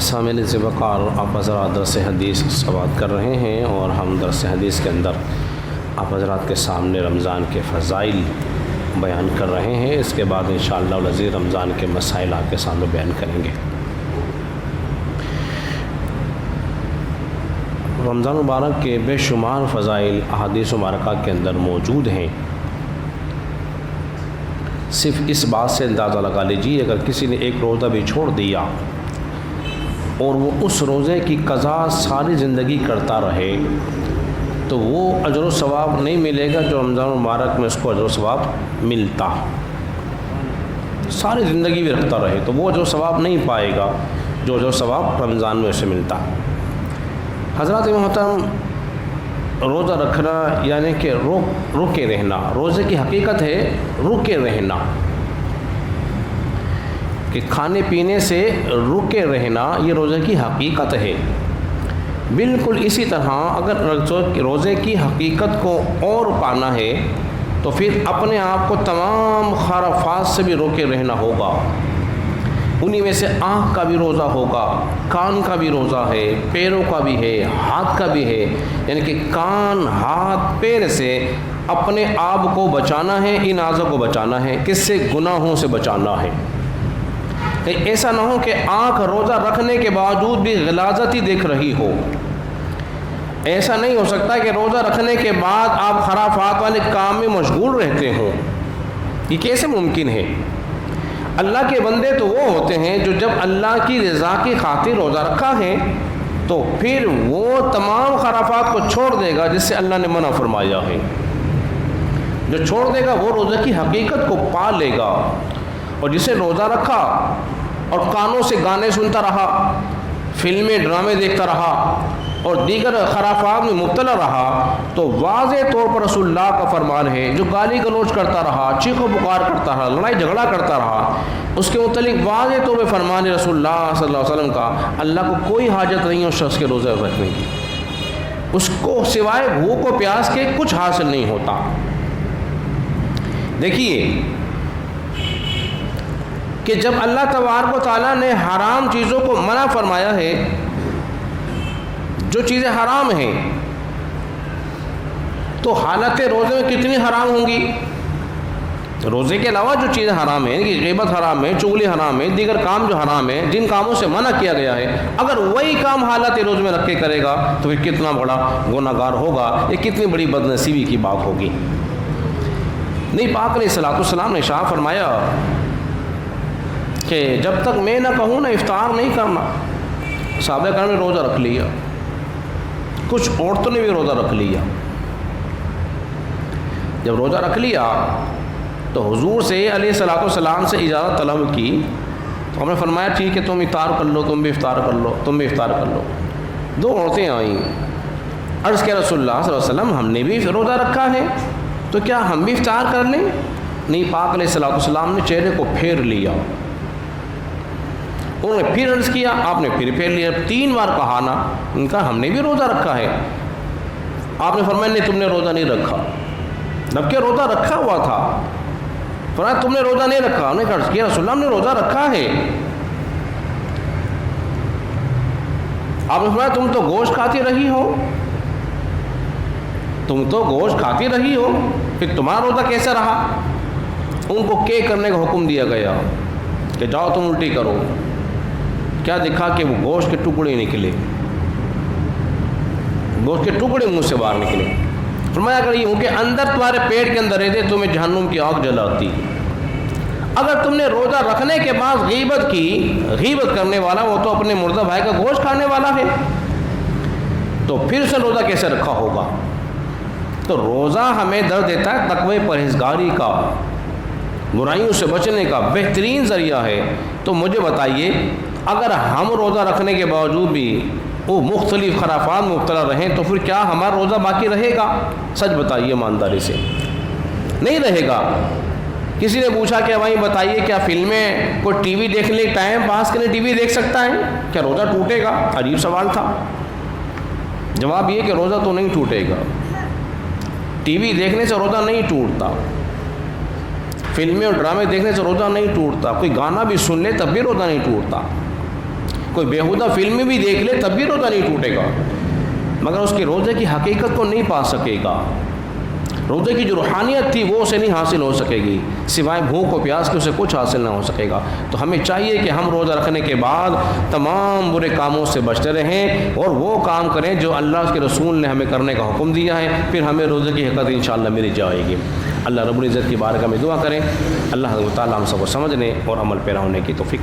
سامعین سے وقار آپ حضرات درس حدیث کی سماعت کر رہے ہیں، اور ہم درس حدیث کے اندر آپ حضرات کے سامنے رمضان کے فضائل بیان کر رہے ہیں۔ اس کے بعد انشاءاللہ العزیز رمضان کے مسائل آپ کے سامنے بیان کریں گے۔ رمضان مبارک کے بے شمار فضائل احادیث مبارکہ کے اندر موجود ہیں۔ صرف اس بات سے اندازہ لگا لیجیے، اگر کسی نے ایک روزہ بھی چھوڑ دیا اور وہ اس روزے کی قضا ساری زندگی کرتا رہے تو وہ اجر و ثواب نہیں ملے گا جو رمضان مبارک میں اس کو اجر و ثواب ملتا۔ ساری زندگی بھی رکھتا رہے تو وہ اجر و ثواب نہیں پائے گا جو اجر و ثواب رمضان میں اسے ملتا۔ حضرات محترم، روزہ رکھنا یعنی کہ روکے رہنا، روزے کی حقیقت ہے روکے رہنا، کہ کھانے پینے سے رکے رہنا یہ روزے کی حقیقت ہے۔ بالکل اسی طرح اگر روزے کی حقیقت کو اور پانا ہے تو پھر اپنے آپ کو تمام خرافات سے بھی روکے رہنا ہوگا۔ انہی میں سے آنکھ کا بھی روزہ ہوگا، کان کا بھی روزہ ہے، پیروں کا بھی ہے، ہاتھ کا بھی ہے، یعنی کہ کان، ہاتھ، پیر سے اپنے آپ کو بچانا ہے، ان اعضاء کو بچانا ہے۔ کس سے؟ گناہوں سے بچانا ہے۔ ایسا نہ ہو کہ آنکھ روزہ رکھنے کے باوجود بھی غلاظت ہی دیکھ رہی ہو۔ ایسا نہیں ہو سکتا کہ روزہ رکھنے کے بعد آپ خرافات والے کام میں مشغول رہتے ہوں، یہ کیسے ممکن ہے؟ اللہ کے بندے تو وہ ہوتے ہیں جو جب اللہ کی رضا کی خاطر روزہ رکھا ہے تو پھر وہ تمام خرافات کو چھوڑ دے گا جس سے اللہ نے منع فرمایا ہے۔ جو چھوڑ دے گا وہ روزہ کی حقیقت کو پا لے گا، اور جسے روزہ رکھا اور کانوں سے گانے سنتا رہا، فلمیں ڈرامے دیکھتا رہا اور دیگر خرافات میں مبتلا رہا تو واضح طور پر رسول اللہ کا فرمان ہے، جو گالی گلوچ کرتا رہا، چیخ و پکار کرتا رہا، لڑائی جھگڑا کرتا رہا، اس کے متعلق واضح طور پر فرمان ہے رسول اللہ صلی اللہ علیہ وسلم کا، اللہ کو کوئی حاجت نہیں ہے اس شخص کے روزے رکھنے کی، اس کو سوائے بھوک و پیاس کے کچھ حاصل نہیں ہوتا۔ دیکھیے کہ جب اللہ تبارک و تعالیٰ نے حرام چیزوں کو منع فرمایا ہے، جو چیزیں حرام ہیں تو حالت روزے میں کتنی حرام ہوں گی؟ روزے کے علاوہ جو چیزیں حرام ہیں، کہ غیبت حرام ہے، چغلی حرام ہے، دیگر کام جو حرام ہیں، جن کاموں سے منع کیا گیا ہے، اگر وہی کام حالت روزے میں رکھ کے کرے گا تو پھر کتنا بڑا گنہگار ہوگا، یہ کتنی بڑی بدنصیبی کی بات ہوگی۔ نہیں، پاک علیہ الصلوۃ والسلام نے ارشاد فرمایا کہ جب تک میں نہ کہوں نہ افطار نہیں کرنا۔ صحابہ کرام نے روزہ رکھ لیا، کچھ عورتوں نے بھی روزہ رکھ لیا۔ جب روزہ رکھ لیا تو حضور سے علیہ الصلوۃ والسلام سے اجازت طلب کی تو ہم نے فرمایا ٹھیک ہے، تم افطار کر لو، تم بھی افطار کر لو، تم بھی افطار کر لو۔ دو عورتیں آئیں، عرض کیا رسول اللہ صلی اللہ علیہ وسلم، ہم نے بھی روزہ رکھا ہے تو کیا ہم بھی افطار کر لیں؟ نہیں، پاک علیہ الصلوۃ والسلام نے چہرے کو پھیر لیا، انہوں نے پھر عرض کیا، آپ نے پھر پھیر لیا، 3 بار کہا نا، ان کا ہم نے بھی روزہ رکھا ہے۔ آپ نے فرمایا نہیں، تم نے روزہ نہیں رکھا، جبکہ روزہ رکھا ہوا تھا۔ فرمایا تم نے روزہ نہیں رکھا، انہوں نے عرض کیا رسول اللہ ہم نے روزہ رکھا ہے۔ آپ نے فرمایا تم تو گوشت کھاتی رہی ہو، تم تو گوشت کھاتی رہی ہو، پھر تمہارا روزہ کیسا رہا؟ ان کو کرنے کا حکم دیا گیا کہ جاؤ تم الٹی کرو۔ کیا دکھا کہ وہ گوشت کے ٹکڑے نکلے، گوشت کے ٹکڑے منہ سے باہر نکلے۔ فرمایا اگر یہ ان کے اندر تمہارے پیٹ کے اندر رہتے تمہیں جہنم کی آگ جلاتی۔ اگر تم نے روزہ رکھنے کے بعد غیبت کی، غیبت کرنے والا وہ تو اپنے مردہ بھائی کا گوشت کھانے والا ہے، تو پھر سے روزہ کیسے رکھا ہوگا؟ تو روزہ ہمیں درد دیتا ہے تقوی پرہیزگاری کا، برائیوں سے بچنے کا بہترین ذریعہ ہے۔ تو مجھے بتائیے اگر ہم روزہ رکھنے کے باوجود بھی وہ مختلف خرافات میں مبتلا رہیں تو پھر کیا ہمارا روزہ باقی رہے گا؟ سچ بتائیے ایمانداری سے، نہیں رہے گا۔ کسی نے پوچھا کہ بھائی بتائیے کیا فلمیں کوئی ٹی وی دیکھنے ٹائم پاس کے لیے ٹی وی دیکھ سکتا ہے؟ کیا روزہ ٹوٹے گا؟ عجیب سوال تھا۔ جواب یہ کہ روزہ تو نہیں ٹوٹے گا، ٹی وی دیکھنے سے روزہ نہیں ٹوٹتا، فلمیں اور ڈرامے دیکھنے سے روزہ نہیں ٹوٹتا، کوئی گانا بھی سن لے تب بھی روزہ نہیں ٹوٹتا، کوئی بیہودہ فلمیں بھی دیکھ لے تب بھی روزہ نہیں ٹوٹے گا، مگر اس کے روزے کی حقیقت کو نہیں پا سکے گا، روزے کی جو روحانیت تھی وہ اسے نہیں حاصل ہو سکے گی، سوائے بھوک و پیاس کے اسے کچھ حاصل نہ ہو سکے گا۔ تو ہمیں چاہیے کہ ہم روزہ رکھنے کے بعد تمام برے کاموں سے بچتے رہیں اور وہ کام کریں جو اللہ کے رسول نے ہمیں کرنے کا حکم دیا ہے، پھر ہمیں روزے کی حقیقت انشاءاللہ مل جائے گی۔ اللہ رب العزت کی بارگاہ میں دعا کریں، اللہ تعالیٰ ہم سب کو سمجھنے اور عمل پیرا ہونے کی توفیق